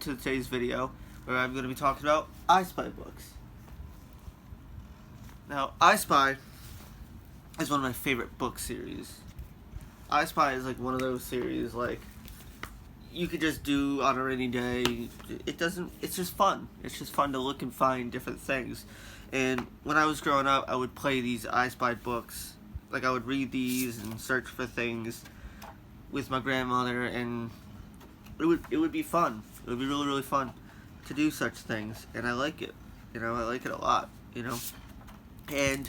to today's video, where I'm going to be talking about I Spy books. Now, I Spy is one of my favorite book series. I Spy is like one of those series like you could just do on a rainy day. It's just fun. It's just fun to look and find different things. And when I was growing up, I would play these I Spy books. Like, I would read these and search for things with my grandmother, and it would be fun. It would be really, really fun to do such things, and I like it. I like it a lot, And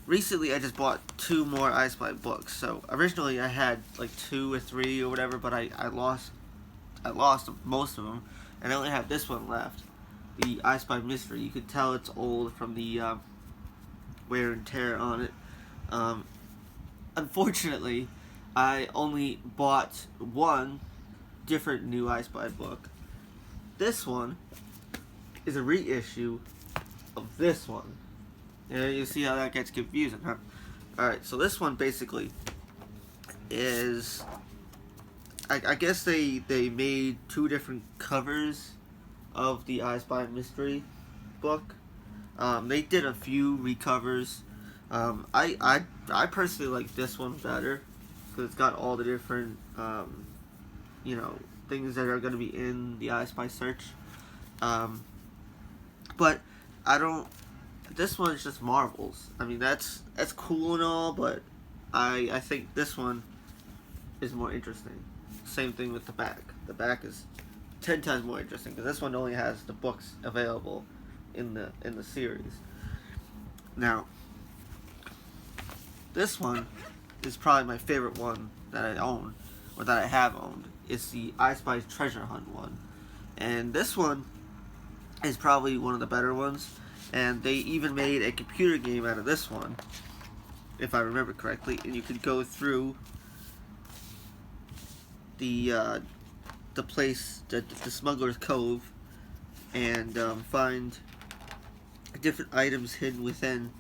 recently I just bought 2 more I Spy books. So originally I had like 2 or 3 or whatever, but I lost most of them, and I only have this one left. The I Spy Mystery. You could tell it's old from the wear and tear on it. Unfortunately, I only bought 1 different new I Spy book. This one is a reissue of this one. You see how that gets confusing, huh? Alright, so this one basically is... I guess they made 2 different covers of the I Spy Mystery book. They did a few recovers. I personally like this one better, because it's got all the different, things that are going to be in the I Spy search. But I don't... This one is just Marvels. I mean, that's cool and all, but I think this one is more interesting. Same thing with the back. The back is 10 times more interesting, because this one only has the books available in the series. Now, this one is probably my favorite one that I own, or that I have owned. It's the I Spy Treasure Hunt one. And this one is probably one of the better ones. And they even made a computer game out of this one, if I remember correctly. And you could go through the place, the Smuggler's Cove, and find different items hidden within.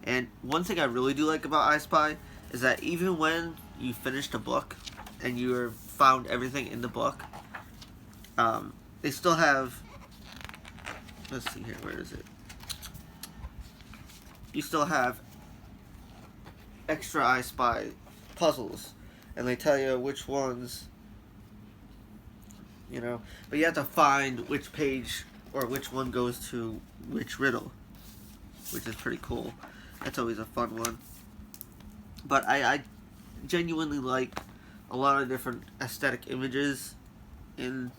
And one thing I really do like about I Spy is that even when you finish the book and you found everything in the book, they still have... Let's see here, where is it? You still have extra I Spy puzzles, and they tell you which ones, but you have to find which page or which one goes to which riddle, which is pretty cool. That's always a fun one. But I genuinely like a lot of different aesthetic images in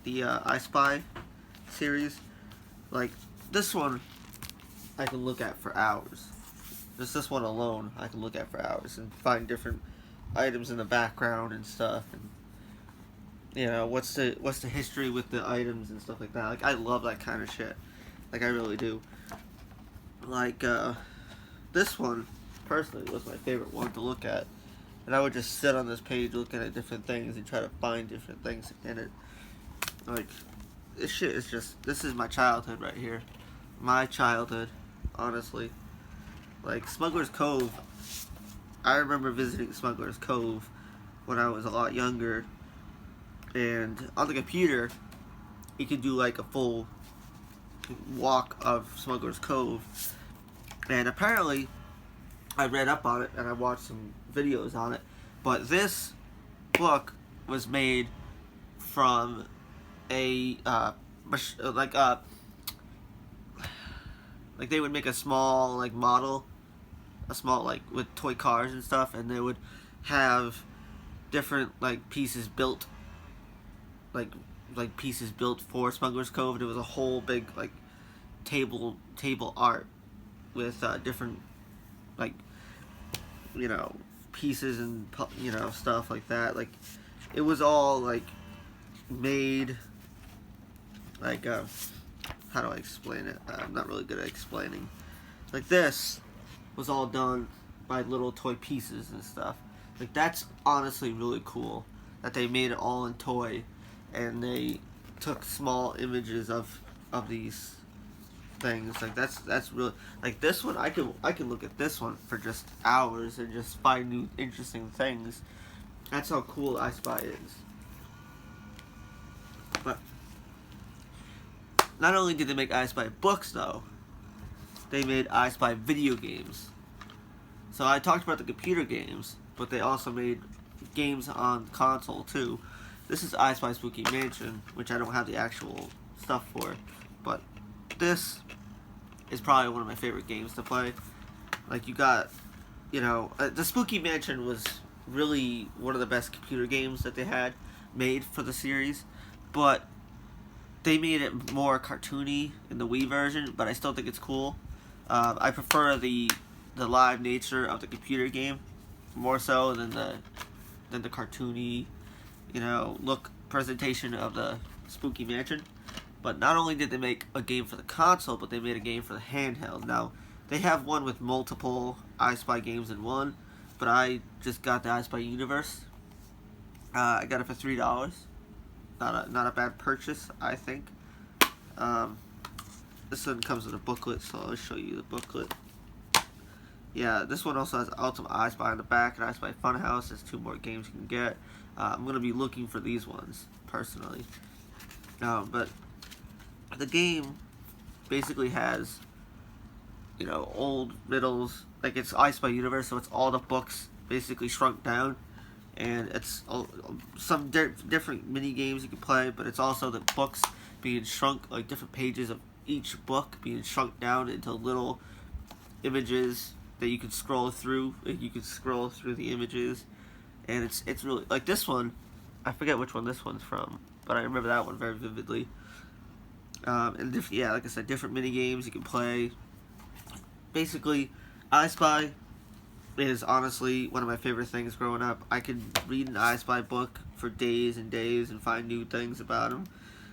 the I Spy series. Like this one, I can look at for hours. Just this one alone, I can look at for hours and find different items in the background and stuff, and what's the history with the items and stuff like that. Like, I love that kind of shit. Like, I really do. Like, this one personally was my favorite one to look at, and I would just sit on this page looking at different things and try to find different things in it. Like, this shit is just, this is my childhood right here. My childhood, honestly. Like, Smuggler's Cove, I remember visiting Smuggler's Cove when I was a lot younger, and on the computer, you could do like a full walk of Smuggler's Cove, and apparently, I read up on it and I watched some videos on it, but this book was made from a, like they would make a small model, with toy cars and stuff, and they would have different pieces built, like pieces built for Smuggler's Cove. And it was a whole big table art with different pieces and stuff like that. Like, it was all made how do I explain it? I'm not really good at explaining. Like, this was all done by little toy pieces and stuff. Like, that's honestly really cool that they made it all in toy, and they took small images of these things. Like, that's really, like, this one, I can look at this one for just hours and just find new interesting things. That's how cool I Spy is. But Not only did they make I Spy books, though, they made I Spy video games. So I talked about the computer games, but they also made games on console, too. This is I Spy Spooky Mansion, which I don't have the actual stuff for, but this is probably one of my favorite games to play. Like, you got, the Spooky Mansion was really one of the best computer games that they had made for the series, but they made it more cartoony in the Wii version, but I still think it's cool. I prefer the live nature of the computer game more so than the cartoony, look presentation of the Spooky Mansion. But not only did they make a game for the console, but they made a game for the handheld. Now, they have one with multiple I Spy games in one, but I just got the I Spy Universe. I got it for $3. Not a bad purchase, I think. This one comes with a booklet, so I'll show you the booklet. Yeah, this one also has Ultimate I Spy on the back and I Spy Funhouse. There's 2 more games you can get. I'm going to be looking for these ones, personally. But the game basically has, old riddles. Like, it's I Spy Universe, so it's all the books basically shrunk down. And it's some different mini games you can play, but it's also the books being shrunk, like different pages of each book being shrunk down into little images that you can scroll through. You can scroll through the images, and it's really, like this one, I forget which one this one's from, but I remember that one very vividly. And like I said, different mini games you can play. Basically, I Spy is honestly one of my favorite things growing up. I could read an I Spy book for days and days and find new things about them.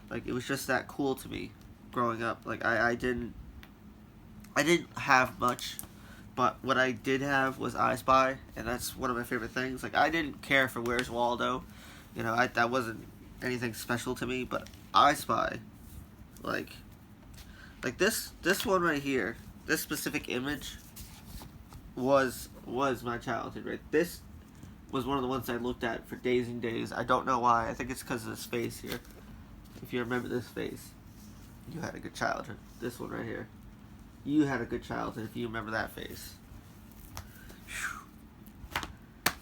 Like, it was just that cool to me growing up. Like, I didn't have much, but what I did have was I Spy, and that's one of my favorite things. Like, I didn't care for Where's Waldo. That wasn't anything special to me, but I Spy, like this one right here, this specific image was my childhood, right? This was one of the ones I looked at for days and days. I don't know why. I think it's because of this face here. If you remember this face, you had a good childhood. This one right here. You had a good childhood if you remember that face. Whew.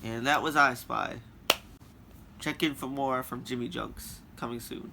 And that was I Spy. Check in for more from JimmyJunks. Coming soon.